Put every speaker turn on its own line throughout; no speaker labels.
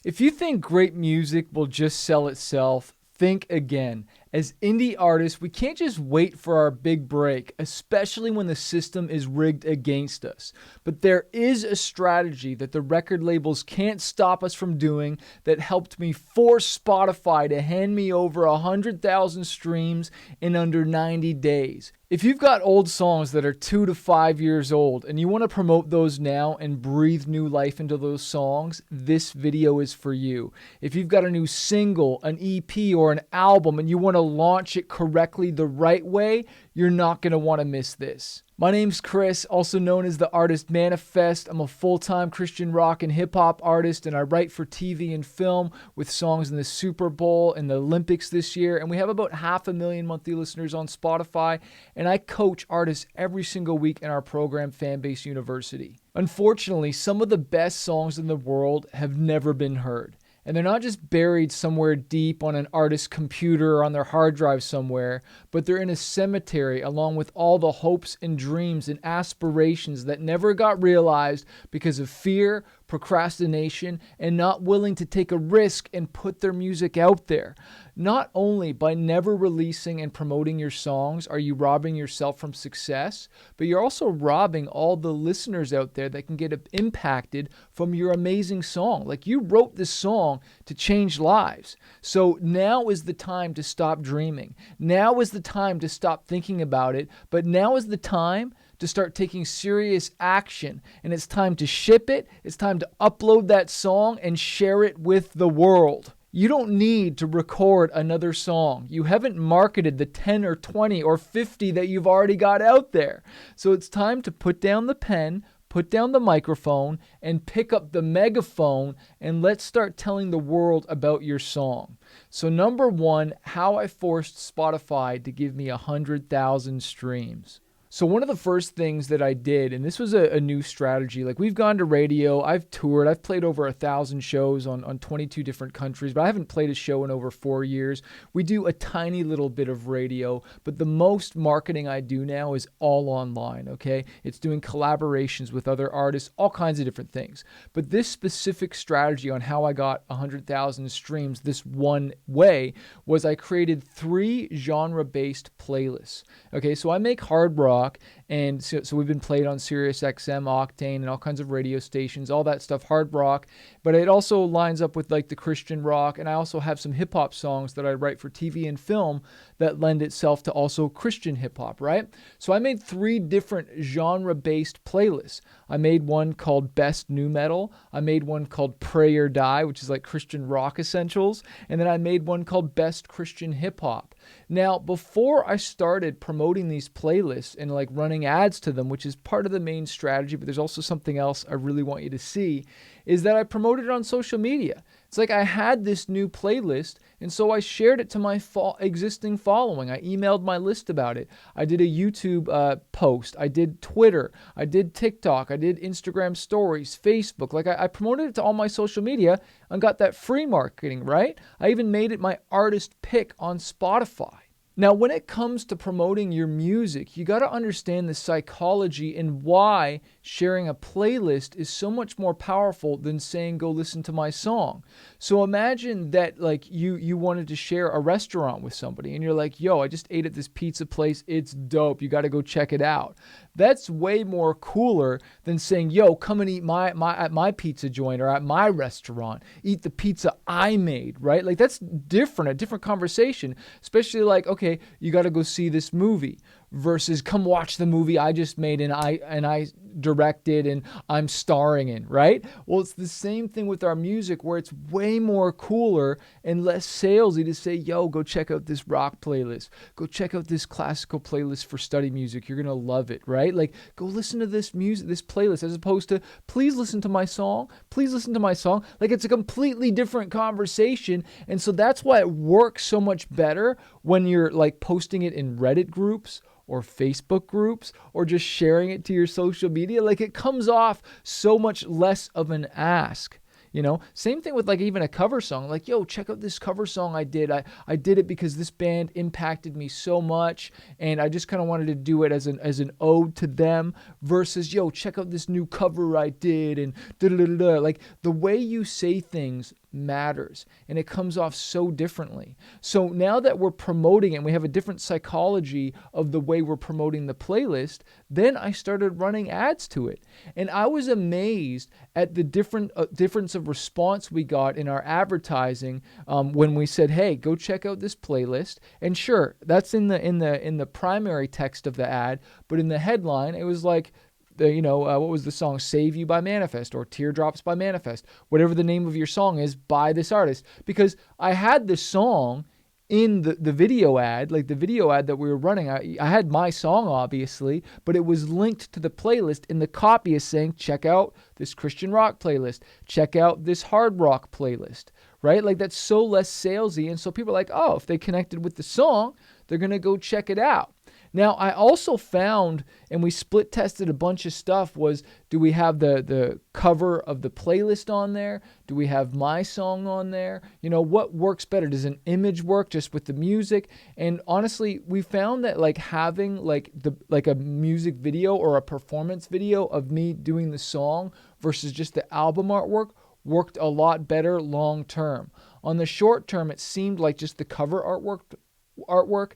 If you think great music will just sell itself, think again. As indie artists, we can't just wait for our big break, especially when the system is rigged against us. But there is a strategy that the record labels can't stop us from doing that helped me force Spotify to hand me over 100,000 streams in under 90 days. If you've got old songs that are 2 to 5 years old and you want to promote those now and breathe new life into those songs, this video is for you. If you've got a new single, an EP, or an album and you want to launch it correctly the right way, you're not going to want to miss this. My name's Chris, also known as the Artist Manifest. I'm a full-time Christian rock and hip-hop artist, and I write for TV and film with songs in the Super Bowl and the Olympics this year. And we have about 500,000 monthly listeners on Spotify, and I coach artists every single week in our program, Fanbase University. Unfortunately, some of the best songs in the world have never been heard. And they're not just buried somewhere deep on an artist's computer or on their hard drive somewhere, but they're in a cemetery along with all the hopes and dreams and aspirations that never got realized because of fear, procrastination, and not willing to take a risk and put their music out there. Not only by never releasing and promoting your songs are you robbing yourself from success, but you're also robbing all the listeners out there that can get impacted from your amazing song. Like, you wrote this song to change lives. So now is the time to stop dreaming. Now is the time to stop thinking about it, but now is the time to start taking serious action. And it's time to ship it. It's time to upload that song and share it with the world. You don't need to record another song. You haven't marketed the 10 or 20 or 50 that you've already got out there. So it's time to put down the pen, put down the microphone, and pick up the megaphone, and let's start telling the world about your song. So number one, how I forced Spotify to give me 100,000 streams. So one of the first things that I did, and this was a new strategy, like, we've gone to radio, I've toured, I've played over 1,000 shows on 22 different countries, but I haven't played a show in over 4 years. We do a tiny little bit of radio, but the most marketing I do now is all online, okay? It's doing collaborations with other artists, all kinds of different things. But this specific strategy on how I got 100,000 streams this one way was I created 3 genre-based playlists. Okay, so I make hard rock, and so we've been played on Sirius XM, Octane, and all kinds of radio stations, all that stuff, hard rock. But it also lines up with like the Christian rock, and I also have some hip hop songs that I write for TV and film that lend itself to also Christian hip hop, right? So I made 3 different genre-based playlists. I made one called Best New Metal. I made one called Pray or Die, which is like Christian rock essentials. And then I made one called Best Christian Hip Hop. Now, before I started promoting these playlists and like running ads to them, which is part of the main strategy, but there's also something else I really want you to see, is that I promoted it on social media. It's like I had this new playlist, and so I shared it to my existing following. I emailed my list about it. I did a YouTube post. I did Twitter. I did TikTok. I did Instagram stories, Facebook. Like, I promoted it to all my social media and got that free marketing, right? I even made it my artist pick on Spotify. Now, when it comes to promoting your music, you got to understand the psychology and why sharing a playlist is so much more powerful than saying, go listen to my song. So imagine that like you wanted to share a restaurant with somebody and you're like, yo, I just ate at this pizza place. It's dope. You got to go check it out. That's way more cooler than saying, yo, come and eat at my pizza joint or at my restaurant. Eat the pizza I made, right? Like, that's different, a different conversation, especially like, okay, you got to go see this movie versus come watch the movie I just made and I directed and I'm starring in, right? Well, it's the same thing with our music, where it's way more cooler and less salesy to say, yo, go check out this rock playlist. Go check out this classical playlist for study music. You're going to love it, right? Like, go listen to this music, this playlist, as opposed to, please listen to my song. Please listen to my song. Like, it's a completely different conversation. And so that's why it works so much better when you're like posting it in Reddit groups or Facebook groups, or just sharing it to your social media. Like, it comes off so much less of an ask. You know, same thing with like even a cover song. Like, yo, check out this cover song I did. I did it because this band impacted me so much, and I just kind of wanted to do it as an ode to them. Versus, yo, check out this new cover I did, and da da da da. Like, the way you say things matters, and it comes off so differently. So now that we're promoting it and we have a different psychology of the way we're promoting the playlist, then I started running ads to it. And I was amazed at the difference of response we got in our advertising when we said, hey, go check out this playlist. And sure, that's in the primary text of the ad, but in the headline, it was like, what was the song? Save You by Manifest, or Teardrops by Manifest, whatever the name of your song is, by this artist. Because I had the song in the video ad, like the video ad that we were running. I had my song, obviously, but it was linked to the playlist, and the copy is saying, check out this Christian rock playlist, check out this hard rock playlist, right? Like, that's so less salesy. And so people are like, oh, if they connected with the song, they're going to go check it out. Now, I also found, and we split tested a bunch of stuff, was, do we have the cover of the playlist on there? Do we have my song on there? What works better? Does an image work just with the music? And honestly, we found that having a music video or a performance video of me doing the song versus just the album artwork worked a lot better long term. On the short term, it seemed like just the cover artwork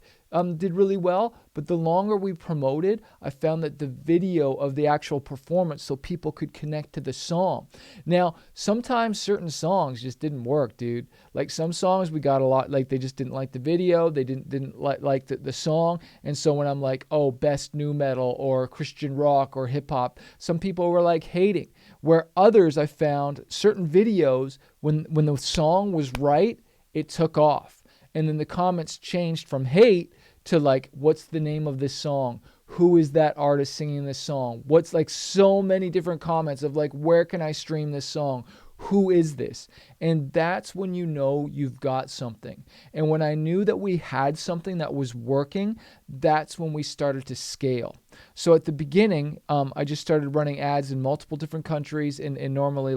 did really well, but the longer we promoted, I found that the video of the actual performance, so people could connect to the song. Now, sometimes certain songs just didn't work, dude. Like, some songs we got a lot, like, they just didn't like the video, they didn't like the song, and so when I'm like, oh, best new metal or Christian rock or hip hop, some people were like hating. Where others, I found certain videos, when the song was right, it took off. And then the comments changed from hate to what's the name of this song? Who is that artist singing this song? What's so many different comments of where can I stream this song? Who is this? And that's when you know you've got something. And when I knew that we had something that was working, that's when we started to scale. So at the beginning, I just started running ads in multiple different countries, and normally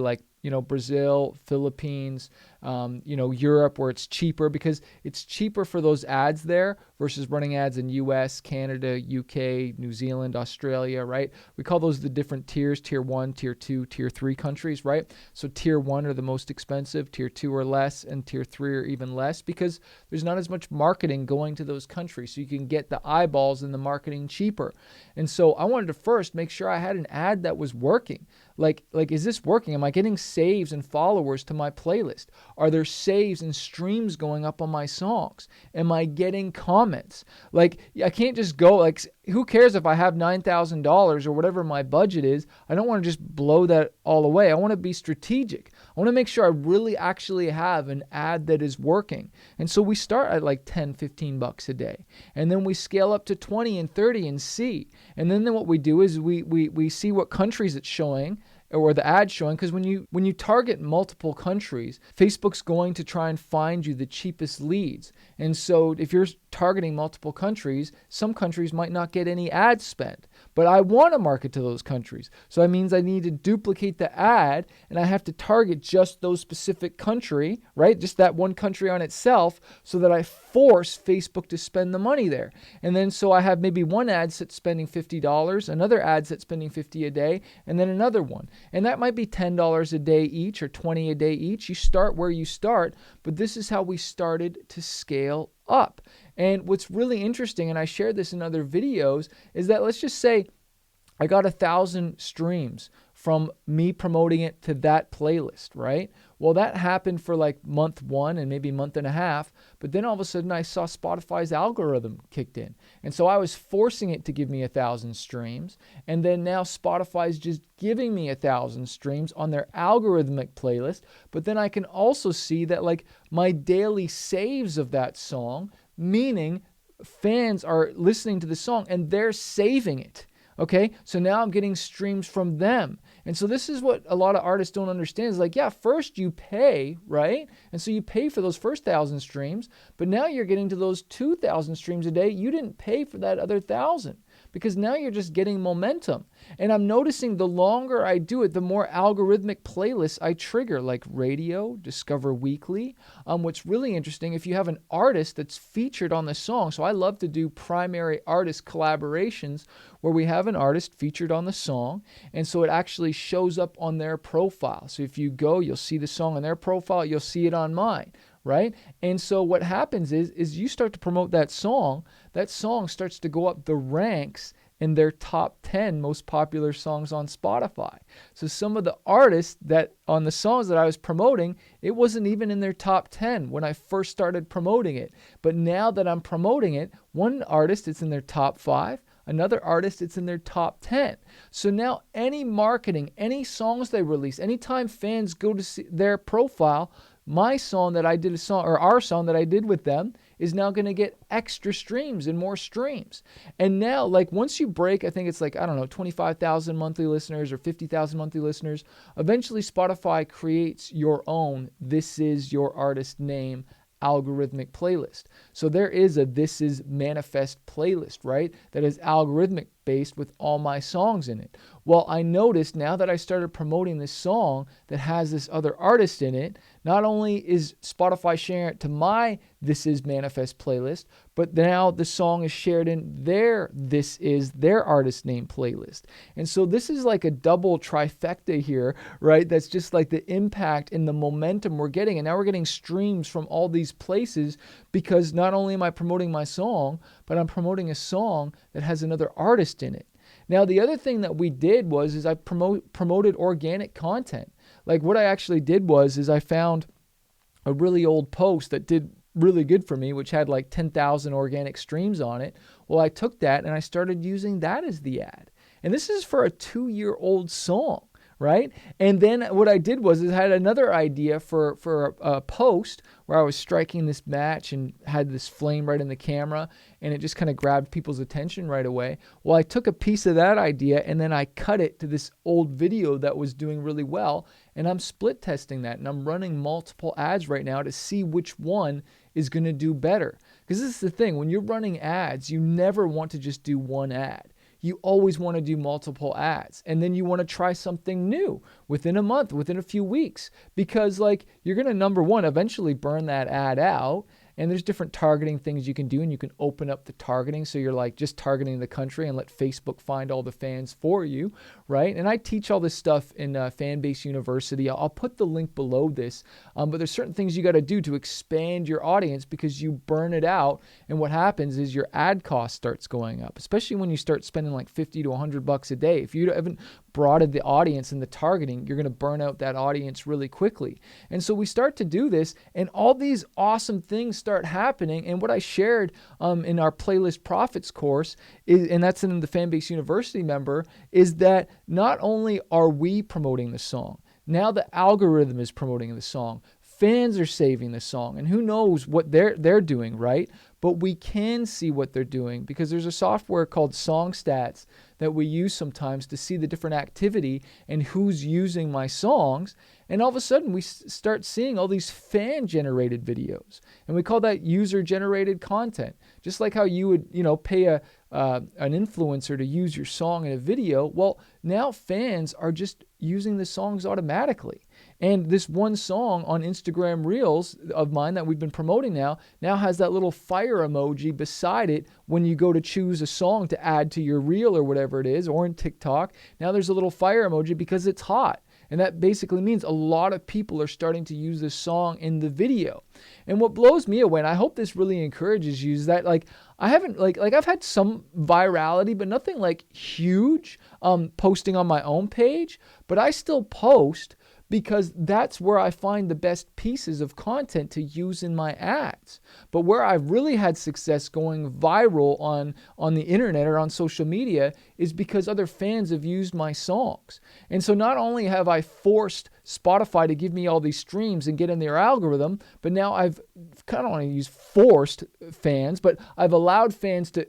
Brazil, Philippines, Europe, where it's cheaper, because it's cheaper for those ads there versus running ads in US, Canada, UK, New Zealand, Australia, right? We call those the different tiers: tier 1, tier 2, tier 3 countries, right? So tier 1 are the most expensive, tier 2 are less, and tier 3 are even less, because there's not as much marketing going to those countries. So you can get the eyeballs and the marketing cheaper. And so I wanted to first make sure I had an ad that was working. Like, is this working? Am I getting saves and followers to my playlist? Are there saves and streams going up on my songs? Am I getting comments? I can't just go, who cares if I have $9,000 or whatever my budget is? I don't want to just blow that all away. I want to be strategic. I want to make sure I really actually have an ad that is working. And so we start at $10, $15 a day. And then we scale up to 20 and 30 and see. And then what we do is we see what countries it's showing, or the ad showing, because when you target multiple countries, Facebook's going to try and find you the cheapest leads. And so if you're targeting multiple countries, some countries might not get any ad spend, but I want to market to those countries. So that means I need to duplicate the ad, and I have to target just those specific country, right? Just that one country on itself, so that I force Facebook to spend the money there. And then so I have maybe one ad set spending $50, another ad set spending $50 a day, and then another one. And that might be $10 a day each, or $20 a day each. You start where you start, but this is how we started to scale up. And what's really interesting, and I shared this in other videos, is that let's just say I got 1,000 streams from me promoting it to that playlist, right? Well, that happened for month 1 and maybe month and a half, but then all of a sudden I saw Spotify's algorithm kicked in. And so I was forcing it to give me 1,000 streams, and then now Spotify's just giving me 1,000 streams on their algorithmic playlist, but then I can also see that my daily saves of that song, meaning fans are listening to the song and they're saving it. Okay, so now I'm getting streams from them. And so this is what a lot of artists don't understand is first you pay, right? And so you pay for those first 1,000 streams, but now you're getting to those 2,000 streams a day. You didn't pay for that other 1,000 because now you're just getting momentum. And I'm noticing the longer I do it, the more algorithmic playlists I trigger, like radio, Discover Weekly. What's really interesting, if you have an artist that's featured on the song, so I love to do primary artist collaborations where we have an artist featured on the song, and so it actually shows up on their profile. So if you go, you'll see the song on their profile, you'll see it on mine, right? And so what happens is you start to promote that song starts to go up the ranks in their top 10 most popular songs on Spotify. So some of the artists that on the songs that I was promoting, it wasn't even in their top 10 when I first started promoting it. But now that I'm promoting it, one artist, it's in their top 5. Another artist, it's in their top 10. So now any marketing, any songs they release, anytime fans go to see their profile, my song that I did our song that I did with them is now going to get extra streams and more streams. And now, like, once you break, I think it's like, 25,000 monthly listeners or 50,000 monthly listeners, eventually Spotify creates your own This Is Your Artist Name algorithmic playlist. So there is a This Is Manifest playlist, right? That is algorithmic based with all my songs in it. Well, I noticed now that I started promoting this song that has this other artist in it, not only is Spotify sharing it to my This Is Manifest playlist, but now the song is shared in their This Is Their Artist Name playlist. And so this is like a double trifecta here, right? That's just like the impact and the momentum we're getting. And now we're getting streams from all these places because not only am I promoting my song, but I'm promoting a song that has another artist in it. Now, the other thing that we did was I promoted organic content. Like what I actually did was I found a really old post that did really good for me, which had like 10,000 organic streams on it. Well, I took that and I started using that as the ad. And this is for a 2-year-old song, right? And then what I did was I had another idea for a post where I was striking this match and had this flame right in the camera, and it just kind of grabbed people's attention right away. Well, I took a piece of that idea and then I cut it to this old video that was doing really well, and I'm split testing that, and I'm running multiple ads right now to see which one is going to do better. Because this is the thing, when you're running ads, you never want to just do one ad. You always want to do multiple ads, and then you want to try something new within a month, within a few weeks, because like you're going to, number one, eventually burn that ad out. And there's different targeting things you can do, and you can open up the targeting so you're like just targeting the country and let Facebook find all the fans for you, right? And I teach all this stuff in Fanbase University. I'll put the link below this, but there's certain things you got to do to expand your audience because you burn it out, and what happens is your ad cost starts going up, especially when you start spending like $50 to $100 a day. If you haven't broadened the audience and the targeting, you're going to burn out that audience really quickly. And so we start to do this, and all these awesome things start happening. And what I shared in our Playlist Profits course, and that's in the Fanbase University member, is that not only are we promoting the song, now the algorithm is promoting the song. Fans are saving the song, and who knows what they're doing, right? But we can see what they're doing because there's a software called Song Stats that we use sometimes to see the different activity and who's using my songs. And all of a sudden, we start seeing all these fan-generated videos, and we call that user-generated content. Just like how you would, pay an influencer to use your song in a video. Well, now fans are just using the songs automatically. And this one song on Instagram Reels of mine that we've been promoting now has that little fire emoji beside it when you go to choose a song to add to your reel or whatever it is, or in TikTok. Now there's a little fire emoji because it's hot. And that basically means a lot of people are starting to use this song in the video. And what blows me away, and I hope this really encourages you, is that I haven't I've had some virality, but nothing like huge posting on my own page, but I still post because that's where I find the best pieces of content to use in my ads. But where I've really had success going viral on the internet or on social media is because other fans have used my songs. And so not only have I forced Spotify to give me all these streams and get in their algorithm, but now I've kind of want to use forced fans, but I've allowed fans to,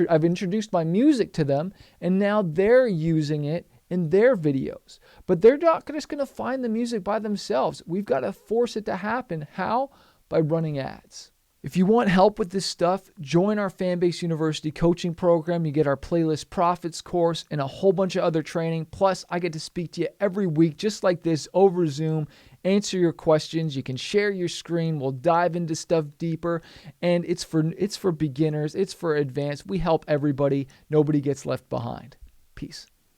I've introduced my music to them, and now they're using it in their videos. But they're not just going to find the music by themselves. We've got to force it to happen. How? By running ads. If you want help with this stuff, join our Fanbase University coaching program. You get our Playlist Profits course and a whole bunch of other training. Plus, I get to speak to you every week just like this over Zoom, answer your questions. You can share your screen. We'll dive into stuff deeper. And it's for beginners. It's for advanced. We help everybody. Nobody gets left behind. Peace.